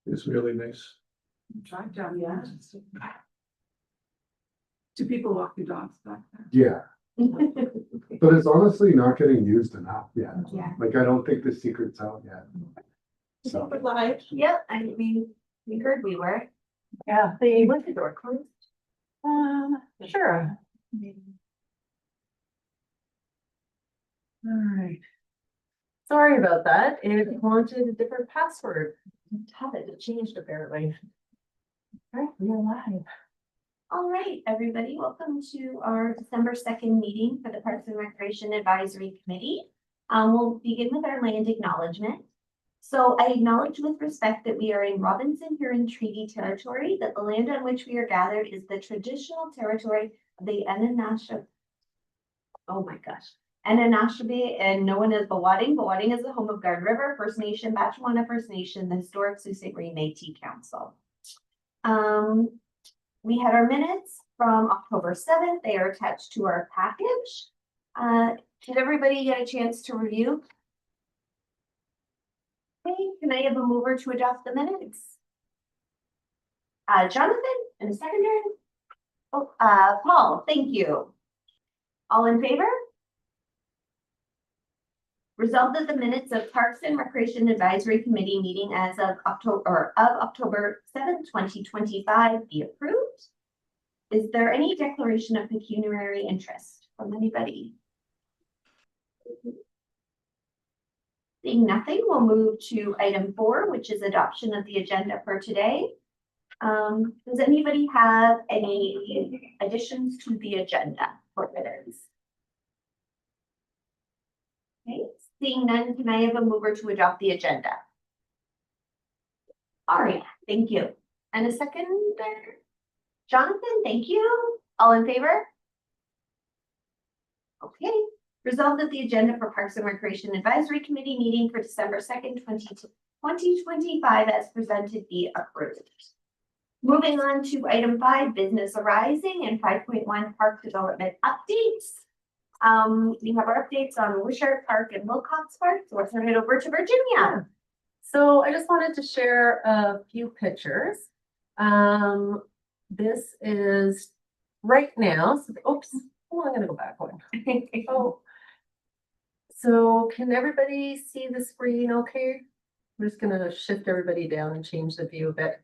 is really nice. Drive down, yeah. Do people walk their dogs back Yeah, but it's honestly not getting used enough yet. Yeah. Like, I don't think the secret's out yet. So, We're live. Yep, I mean, we heard we were. Yeah, they went the door closed. Sure. All right. Sorry about that. It wanted a different password. Have it changed apparently. All right, we are live. All right, everybody, welcome to our December 2nd meeting for the Parks and Recreation Advisory Committee. We'll begin with our land acknowledgement. So I acknowledge with respect that we are in Robinson Huron Treaty Territory, that the land on which we are gathered is the traditional territory of the Anishinaabe. Oh my gosh. Anishinaabe, and known as Bawading. Bawading is the home of Guard River First Nation, Batchewana First Nation, the historic Sault Ste. Marie Métis Council. We had our minutes from October 7th. They are attached to our package. Did everybody get a chance to review? Okay, can I have a mover to adopt the minutes? Jonathan, and a secondary? Oh, Paul, thank you. All in favor? Resolved that the minutes of Parks and Recreation Advisory Committee meeting as of October 7th, 2025 be approved. Is there any declaration of pecuniary interest from anybody? Seeing nothing, we'll move to item 4, which is adoption of the agenda for today. Does anybody have any additions to the agenda for minutes? Okay, seeing none, can I have a mover to adopt the agenda? All right, thank you. And a second there? Jonathan, thank you. All in favor? Okay. Resolved that the agenda for Parks and Recreation Advisory Committee meeting for December 2nd, 2025 as presented be approved. Moving on to item 5, business arising, and 5.1 park development updates. We have our updates on Wishart Park and Wilcox Park, so I'll turn it over to Virginia. So I just wanted to share a few pictures. This is right now. So, oops, oh, I'm gonna go back one. Oh, so can everybody see the screen okay? I'm just gonna shift everybody down and change the view a bit.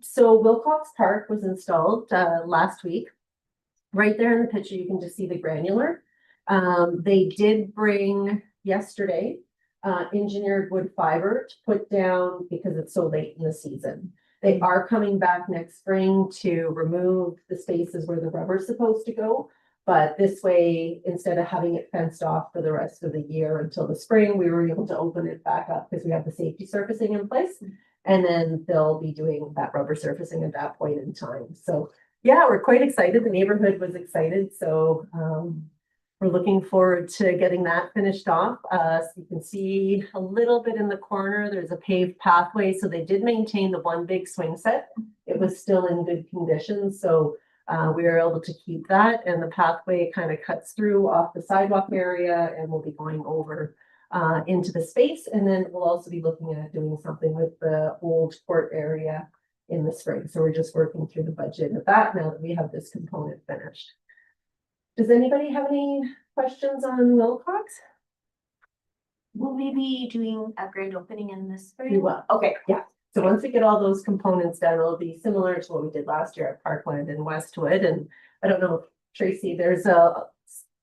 So Wilcox Park was installed last week. Right there in the picture, you can just see the granular. They did bring yesterday engineered wood fiber to put down because it's so late in the season. They are coming back next spring to remove the spaces where the rubber's supposed to go. But this way, instead of having it fenced off for the rest of the year until the spring, we were able to open it back up because we have the safety surfacing in place. And then they'll be doing that rubber surfacing at that point in time. So yeah, we're quite excited. The neighborhood was excited. So we're looking forward to getting that finished off. So you can see a little bit in the corner, there's a paved pathway. So they did maintain the one big swing set. It was still in good condition. So we were able to keep that, and the pathway kind of cuts through off the sidewalk area, and we'll be going over into the space. And then we'll also be looking at doing something with the old court area in the spring. So we're just working through the budget of that now that we have this component finished. Does anybody have any questions on Wilcox? Will we be doing a grand opening in the spring? We will. Okay. Yeah. So once we get all those components done, it'll be similar to what we did last year at Parkland and Westwood. And I don't know, Tracy, there's a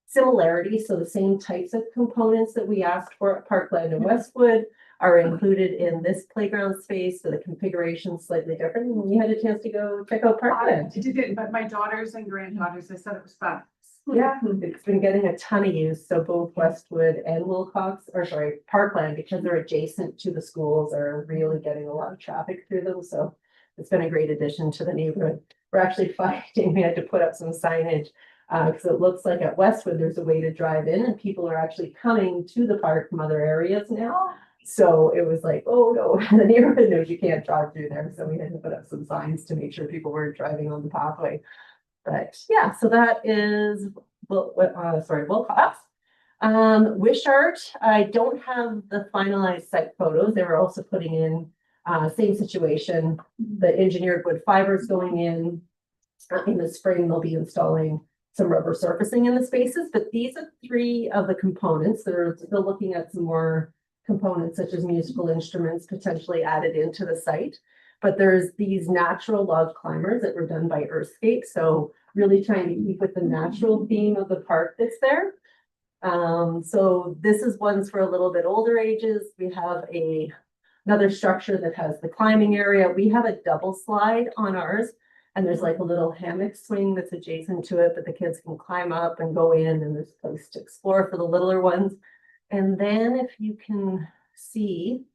similarity. So the same types of components that we asked for at Parkland and Westwood are included in this playground space. So the configuration is slightly different. And you had a chance to go check out Parkland. I did, but my daughters and granddaughters, they said it was fun. Yeah, it's been getting a ton of use. So both Westwood and Wilcox, or sorry, Parkland, because they're adjacent to the schools, are really getting a lot of traffic through them. So it's been a great addition to the neighborhood. We're actually finding we had to put up some signage because it looks like at Westwood, there's a way to drive in and people are actually coming to the park from other areas now. So it was like, oh no, the neighborhood knows you can't drive through there. So we had to put up some signs to make sure people weren't driving on the pathway. But yeah, so that is, Wilcox. Wishart, I don't have the finalized site photos. They were also putting in Same situation, the engineered wood fibers going in. In the spring, they'll be installing some rubber surfacing in the spaces, but these are three of the components. They're still looking at some more components such as musical instruments potentially added into the site. But there's these natural log climbers that were done by Earthscape, so really trying to keep with the natural theme of the park that's there. So this is ones for a little bit older ages. We have another structure that has the climbing area. We have a double slide on ours. And there's like a little hammock swing that's adjacent to it, but the kids can climb up and go in, and there's a place to explore for the littler ones. And then if you can see,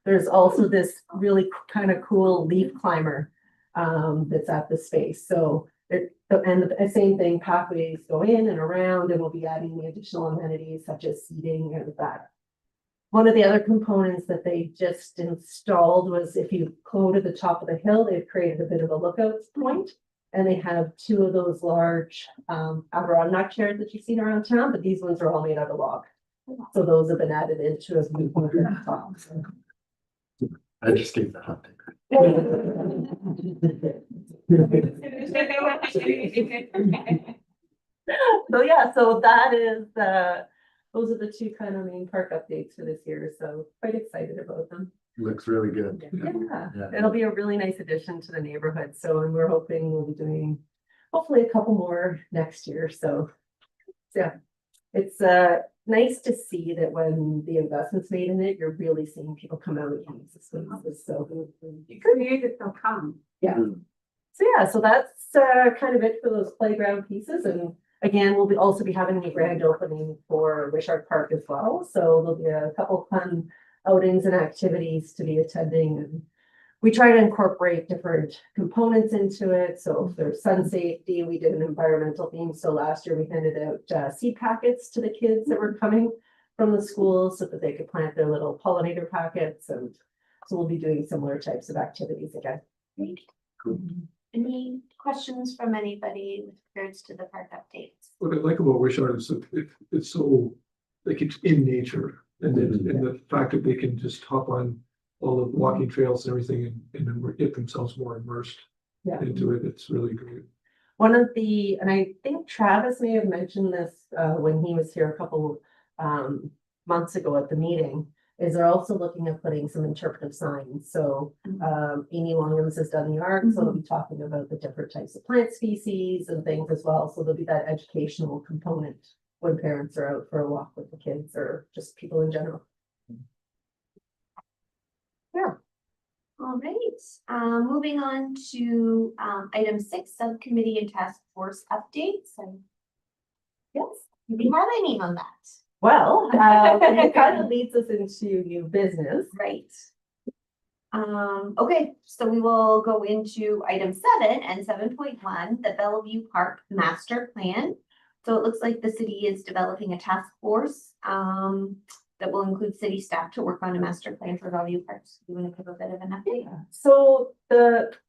there's also this really kind of cool leaf climber that's at the space. So the same thing, pathways go in and around, and we'll be adding the additional amenities such as seating and that. One of the other components that they just installed was if you go to the top of the hill, they've created a bit of a lookout point. And they have two of those large Adirondack chairs that you've seen around town, but these ones are all made out of log. So those have been added into as we point at the top. I just gave that up. So yeah, so that is those are the two kind of main park updates for this year, so quite excited about them. Looks really good. Yeah, Yeah. it'll be a really nice addition to the neighborhood, so, and we're hoping we'll be doing hopefully a couple more next year, so. Yeah, it's nice to see that when the investment's made in it, you're really seeing people come out and use the spaces, so. You create it, they'll come. Yeah. So yeah, so that's kind of it for those playground pieces, and again, we'll also be having a grand opening for Wishart Park as well. So there'll be a couple fun outings and activities to be attending. And we try to incorporate different components into it. So if there's sun safety, we did an environmental theme. So last year we handed out seed packets to the kids that were coming from the school so that they could plant their little pollinator packets. And so we'll be doing similar types of activities again. Great. Cool. Any questions from anybody with regards to the park updates? What I like about Wishart is that it's so, like it's in nature, and then, and the fact that they can just hop on all the walking trails and everything and then get themselves more immersed Yeah. into it, it's really great. One of the, and I think Travis may have mentioned this when he was here a couple months ago at the meeting, is they're also looking at putting some interpretive signs. So Amy Williams has done the art, so they'll be talking about the different types of plant species and things as well. So there'll be that educational component when parents are out for a walk with the kids or just people in general. Yeah. All right, moving on to item 6, subcommittee and task force updates. And Yes. do you have any on that? Well, it kind of leads us into new business. Right. Okay, so we will go into item 7 and 7.1, the Bellevue Park Master Plan. So it looks like the city is developing a task force that will include city staff to work on a master plan for Bellevue Parks. You want to give a bit of an update? So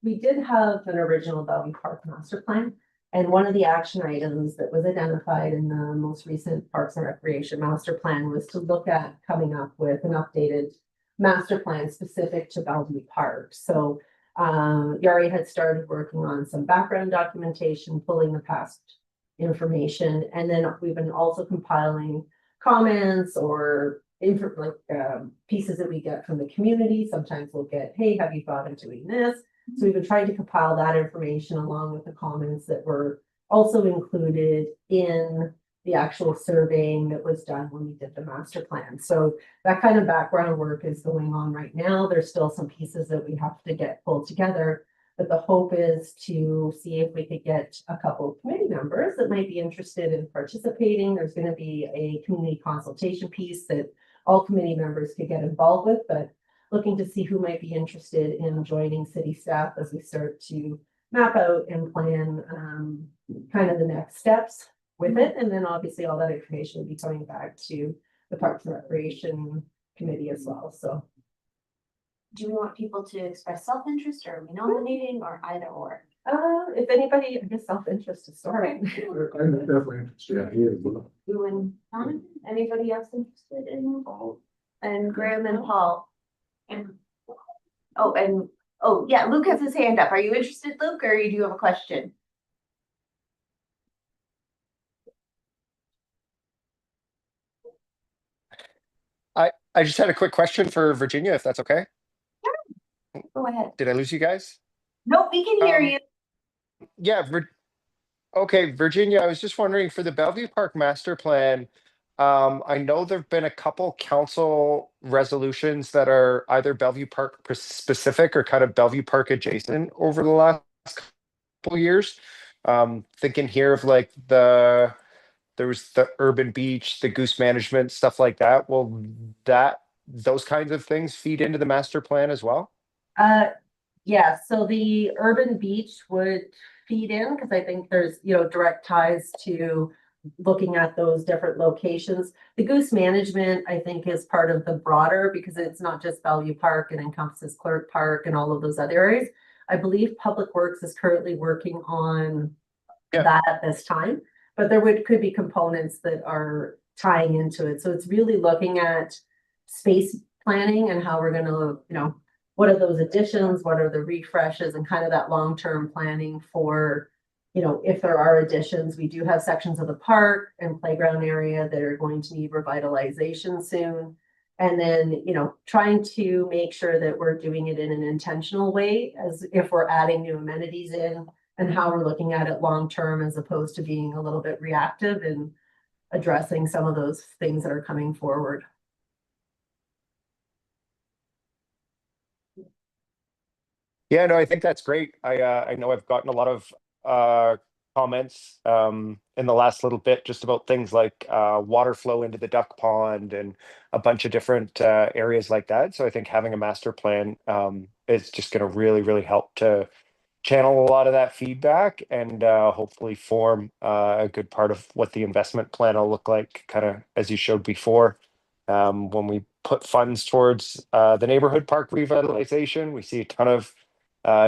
we did have an original Bellevue Park master plan. And one of the action items that was identified in the most recent Parks and Recreation master plan was to look at coming up with an updated master plan specific to Bellevue Park. So Yari had started working on some background documentation, pulling the past information, and then we've been also compiling comments or pieces that we get from the community. Sometimes we'll get, hey, have you thought of doing this? So we've been trying to compile that information along with the comments that were also included in the actual surveying that was done when we did the master plan. So that kind of background work is going on right now. There's still some pieces that we have to get pulled together, but the hope is to see if we could get a couple of committee members that might be interested in participating. There's going to be a community consultation piece that all committee members could get involved with, but looking to see who might be interested in joining city staff as we start to map out and plan kind of the next steps with it. And then obviously all that information will be coming back to the Parks and Recreation Committee as well. So Do we want people to express self-interest, or are we nominating, or either or? if anybody, I guess self-interest is starting. I'm definitely interested. Yeah, he is. You and Tom, anybody else interested in? And Graham and Paul. And Oh, yeah, Luke has his hand up. Are you interested, Luke, or do you have a question? I just had a quick question for Virginia, if that's okay. Go ahead. Did I lose you guys? Nope, we can hear Um, you. Yeah, okay, Virginia, I was just wondering for the Bellevue Park Master Plan. I know there've been a couple council resolutions that are either Bellevue Park specific or kind of Bellevue Park adjacent over the last couple years. Thinking here of like there was the urban beach, the goose management, stuff like that. Will those kinds of things feed into the master plan as well? Yeah, so the urban beach would feed in, because I think there's, direct ties to looking at those different locations. The goose management, I think, is part of the broader, because it's not just Bellevue Park, it encompasses Clerk Park and all of those other areas. I believe Public Works is currently working on Yeah. that at this time, but could be components that are tying into it. So it's really looking at space planning and how we're gonna, what are those additions, what are the refreshes, and kind of that long-term planning for, if there are additions. We do have sections of the park and playground area that are going to need revitalization soon. And then, trying to make sure that we're doing it in an intentional way, as if we're adding new amenities in, and how we're looking at it long-term, as opposed to being a little bit reactive and addressing some of those things that are coming forward. Yeah, no, I think that's great. I know I've gotten a lot of comments in the last little bit just about things like water flow into the duck pond and a bunch of different areas like that. So I think having a master plan is just going to really, really help to channel a lot of that feedback and hopefully form a good part of what the investment plan will look like, kind of as you showed before. When we put funds towards the neighborhood park revitalization, we see a ton of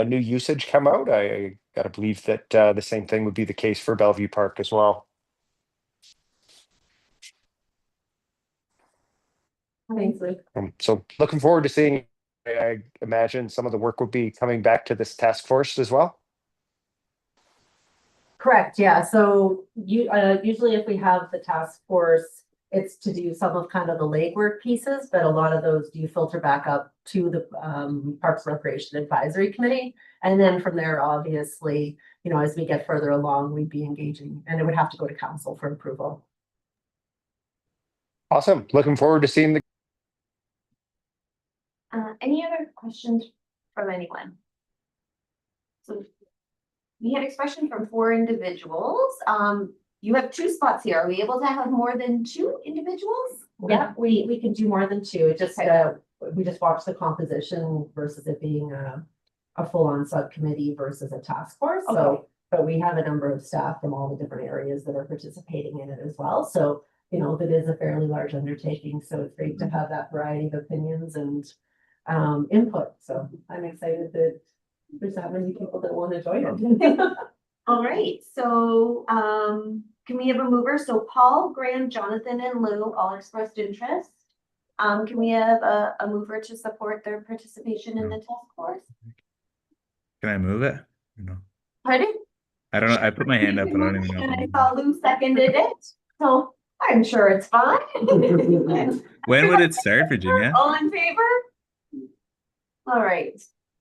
new usage come out. I gotta believe that the same thing would be the case for Bellevue Park as well. Thanks, Luke. So looking forward to seeing. I imagine some of the work will be coming back to this task force as well. Correct, yeah. So usually if we have the task force, it's to do some of kind of the legwork pieces, but a lot of those do filter back up to the Parks and Recreation Advisory Committee. And then from there, obviously, as we get further along, we'd be engaging, and it would have to go to council for approval. Awesome. Looking forward to seeing the. Any other questions from anyone? So we had expression from 4 individuals. You have 2 spots here. Are we able to have more than 2 individuals? Yeah, we can do more than 2. It just, we just watched the composition versus it being a full-on subcommittee versus a task force. Okay. So, but we have a number of staff from all the different areas that are participating in it as well. So, that is a fairly large undertaking. So it's great to have that variety of opinions and input. So I'm excited that there's that many people that want to join it. All right, so can we have a mover? So Paul, Graham, Jonathan, and Lou all expressed interest. Can we have a mover to support their participation in the task force? Can I move it? No. Pardon? I don't know. I put my hand up, but I don't even know. And I saw Lou seconded it, so I'm sure it's fine. When would it start, Virginia? All in favor? All right.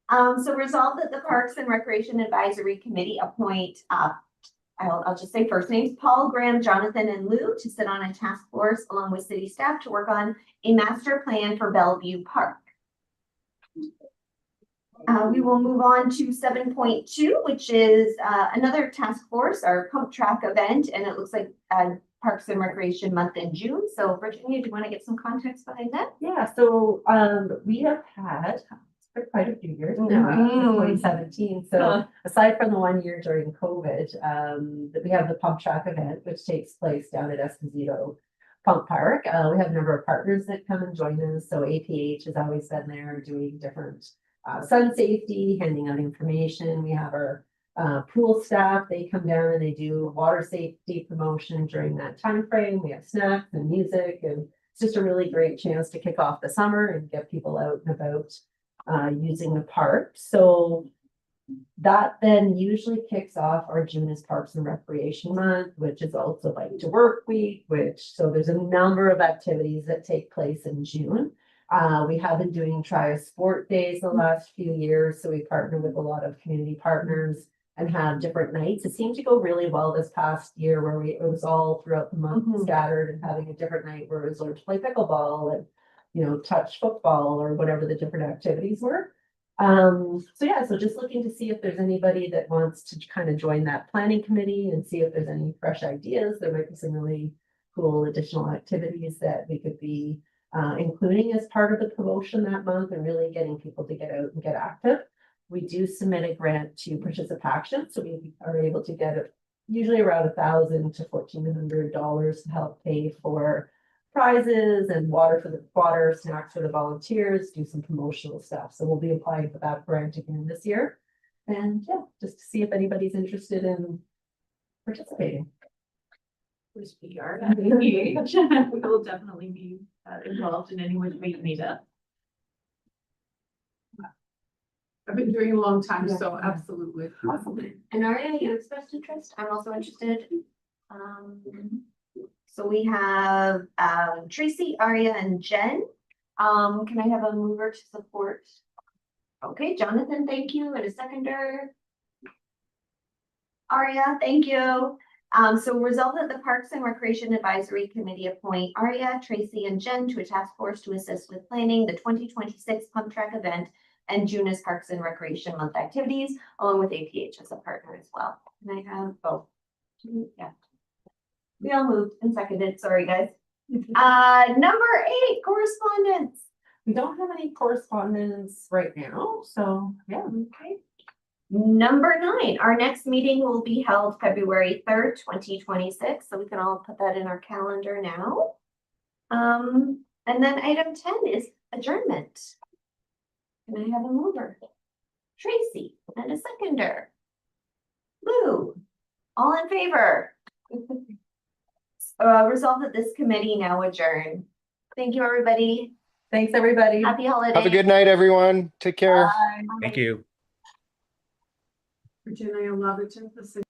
So resolved that the Parks and Recreation Advisory Committee appoint, I'll just say first names, Paul, Graham, Jonathan, and Lou to sit on a task force along with city staff to work on a master plan for Bellevue Park. We will move on to 7.2, which is another task force, our pump track event, and it looks like Parks and Recreation Month in June. So Virginia, do you want to get some context behind that? Yeah, so we have had for quite a few years now, since 2017. So aside from the 1 year during COVID, that we have the pump track event, which takes place down at Esposito Pump Park. We have a number of partners that come and join us. So APH has always been there doing different sun safety, handing out information. We have our pool staff, they come down and they do water safety promotion during that time frame. We have snacks and music, and it's just a really great chance to kick off the summer and get people out and about using the park. So that then usually kicks off our June is Parks and Recreation Month, which is also Bike to Work Week, so there's a number of activities that take place in June. We have been doing Try Sport Days the last few years, so we partner with a lot of community partners and have different nights. It seemed to go really well this past year where it was all throughout the month Mhm. scattered and having a different night where it was learn to play pickleball and, touch football or whatever the different activities were. So yeah, so just looking to see if there's anybody that wants to kind of join that planning committee and see if there's any fresh ideas. There might be some really cool additional activities that we could be including as part of the promotion that month and really getting people to get out and get active. We do submit a grant to Participation, so we are able to get usually around $1,000 to $1,400 to help pay for prizes and water snacks for the volunteers, do some promotional stuff. So we'll be applying for that grant again this year. And yeah, just to see if anybody's interested in participating. Who's PR at APH. We will definitely be involved in any way you need us. I've been doing it a long time, so absolutely. Awesome. And Aria, you expressed interest. I'm also interested. So we have Tracy, Aria, and Jen. Can I have a mover to support? Okay, Jonathan, thank you, and a seconder. Aria, thank you. So resolve that the Parks and Recreation Advisory Committee appoint Aria, Tracy, and Jen to a task force to assist with planning the 2026 pump track event and June is Parks and Recreation Month activities, along with APH as a partner as well. Can I have both? Yeah. We all moved and seconded, sorry guys. Number 8, correspondence. We don't have any correspondence right now, so yeah. Okay. Number 9, our next meeting will be held February 3rd, 2026. So we can all put that in our calendar now. And then item 10 is adjournment. Can I have a mover? Tracy, and a seconder. Lou, all in favor? Resolve that this committee now adjourn. Thank you, everybody. Thanks, everybody. Happy holidays. Have a good night, everyone. Take care. Bye. Thank you. Virginia Loverton, the